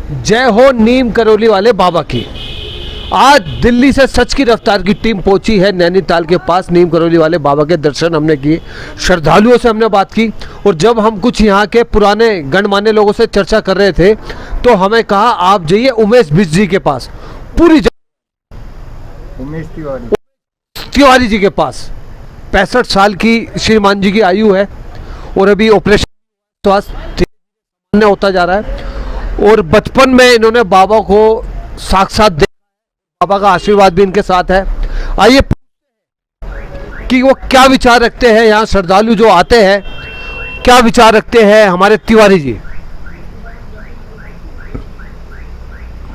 जय हो नीम करौली वाले बाबा की। आज दिल्ली से सच की रफ्तार की टीम पहुंची है नैनीताल के पास। नीम करौली वाले बाबा के दर्शन हमने किए, श्रद्धालुओं से हमने बात की, और जब हम कुछ यहाँ के पुराने गणमान्य लोगों से चर्चा कर रहे थे तो हमें कहा आप जाइए उमेश बिष्ट जी के पास, पूरी उमेश तिवारी जी के पास। 65 साल की श्रीमान जी की आयु है और अभी ऑपरेशन स्वास्थ्य होता जा रहा है, और बचपन में इन्होंने बाबा को साक्षात देखा, बाबा का आशीर्वाद भी इनके साथ है। आइए कि वो क्या विचार रखते हैं, यहाँ श्रद्धालु जो आते हैं क्या विचार रखते हैं हमारे तिवारी जी।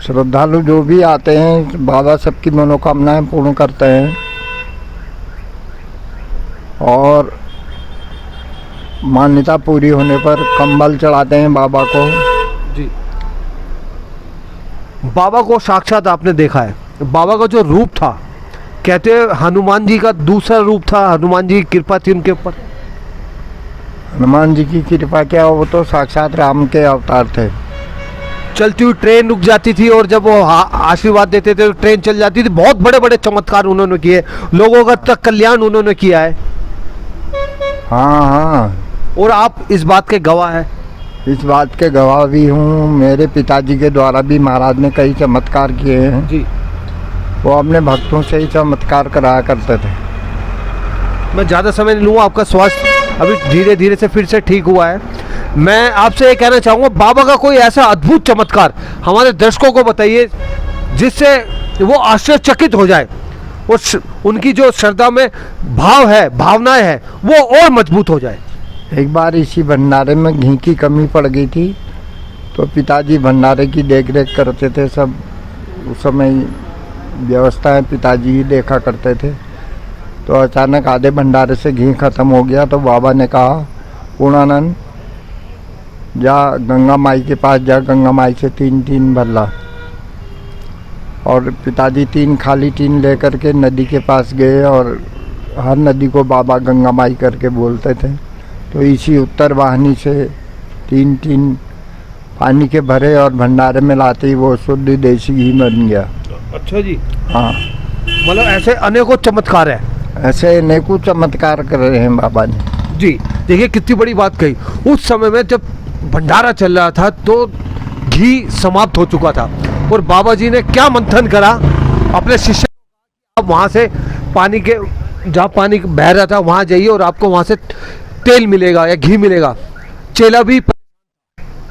श्रद्धालु जो भी आते हैं बाबा सबकी मनोकामनाएं पूर्ण करते हैं और मान्यता पूरी होने पर कंबल चढ़ाते हैं बाबा को। जी, बाबा को साक्षात आपने देखा है। बाबा का जो रूप था, कहते हैं हनुमान जी का दूसरा रूप था, हनुमान जी की कृपा थी उनके ऊपर। हनुमान जी की कृपा क्या, वो तो साक्षात राम के अवतार थे। चलती हुई ट्रेन रुक जाती थी और जब वो आशीर्वाद देते थे तो ट्रेन चल जाती थी। बहुत बड़े बड़े चमत्कार उन्होंने किए, लोगों का तक कल्याण उन्होंने किया है। हाँ हाँ, और आप इस बात के गवाह हैं। इस बात के गवाह भी हूँ। मेरे पिताजी के द्वारा भी महाराज ने कई चमत्कार किए हैं जी। वो अपने भक्तों से ही चमत्कार कराया करते थे। मैं ज़्यादा समय नहीं लूँगा, आपका स्वास्थ्य अभी धीरे धीरे से फिर से ठीक हुआ है। मैं आपसे ये कहना चाहूँगा, बाबा का कोई ऐसा अद्भुत चमत्कार हमारे दर्शकों को बताइए जिससे वो आश्चर्यचकित हो जाए और उनकी जो श्रद्धा में भाव है, भावनाएं हैं, वो और मजबूत हो जाए। एक बार इसी भंडारे में घी की कमी पड़ गई थी तो पिताजी भंडारे की देख रेख करते थे। सब उस समय व्यवस्थाएं पिताजी ही देखा करते थे। तो अचानक आधे भंडारे से घी खत्म हो गया तो बाबा ने कहा, पूर्णानंद जा गंगा माई के पास जा, गंगा माई से 3 टीन भर ला। और पिताजी 3 खाली टीन लेकर के नदी के पास गए और हर नदी को बाबा गंगा माई करके बोलते थे। तो इसी उत्तर वाहिनी से 3 टीन पानी के भरे और भंडारे में लाते ही वो शुद्ध देसी घी बन गया। अच्छा जी। हाँ, मतलब ऐसे अनेकों चमत्कार है। ऐसे अनेकों चमत्कार कर रहे हैं बाबा ने। जी, देखिए कितनी बड़ी बात कही। उस समय में जब भंडारा चल रहा था तो घी समाप्त हो चुका था और बाबा जी ने क्या मंथन करा अपने शिष्य, आप वहाँ से पानी के, जहाँ पानी बह रहा था वहाँ जाइए और आपको वहाँ से तेल मिलेगा या घी मिलेगा। चेला भी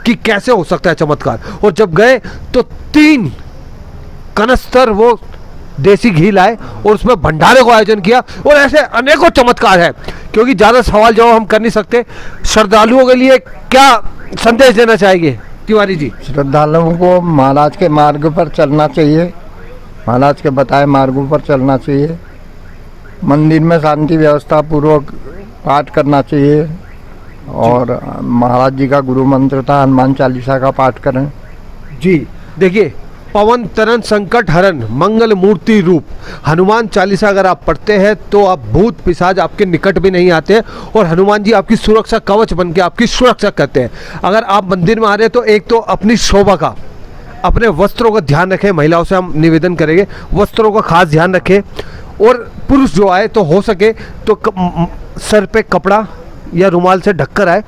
कि कैसे हो सकता है चमत्कार, और जब गए तो 3 कनस्तर वो देसी घी लाए और उसमें भंडारे को आयोजन किया। और ऐसे अनेकों चमत्कार है, क्योंकि ज़्यादा सवाल जवाब हम कर नहीं सकते। श्रद्धालुओं के लिए क्या संदेश देना चाहेंगे तिवारी जी? श्रद्धालुओं को महाराज के मार्ग पर चलना चाहिए, महाराज के बताए मार्गों पर चलना चाहिए। मंदिर में शांति व्यवस्था पूर्वक पाठ करना चाहिए और महाराज जी का गुरु मंत्र था हनुमान चालीसा का पाठ करें। जी, देखिए, पवन तरन संकट हरन मंगल मूर्ति रूप हनुमान चालीसा अगर आप पढ़ते हैं तो आप भूत पिशाच आपके निकट भी नहीं आते और हनुमान जी आपकी सुरक्षा कवच बन के आपकी सुरक्षा करते हैं। अगर आप मंदिर में आ रहे हैं तो एक तो अपनी शोभा का, अपने वस्त्रों का ध्यान रखें। महिलाओं से हम निवेदन करेंगे वस्त्रों का खास ध्यान रखें, और पुरुष जो आए तो हो सके तो सर पे कपड़ा या रुमाल से ढककर आए।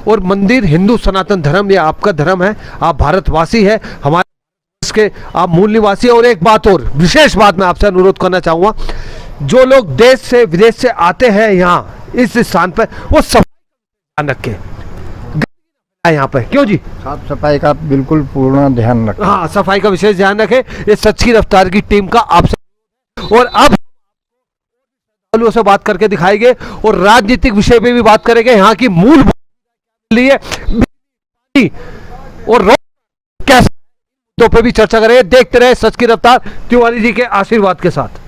और मंदिर हिंदू सनातन धर्म, ये आपका धर्म है, आप भारतवासी है, हमारे के आप मूल निवासी। और एक बात और विशेष बात मैं आपसे अनुरोध करना चाहूँगा, जो लोग देश से विदेश से आते हैं यहाँ इस स्थान पर, वो सफाई ध्यान रखें यहाँ पर। क्यों जी? साफ सफाई का बिल्कुल पूर्ण ध्यान रखें। हाँ, सफाई का विशेष ध्यान रखें। ये सच की रफ्तार की टीम का आपसे। और अब से बात करके दिखाएंगे और राजनीतिक विषय पे भी बात करेंगे, यहाँ की मूल लिए और कैसे पे भी चर्चा करेंगे। देखते रहे सच की रफ्तार तिवारी जी के आशीर्वाद के साथ।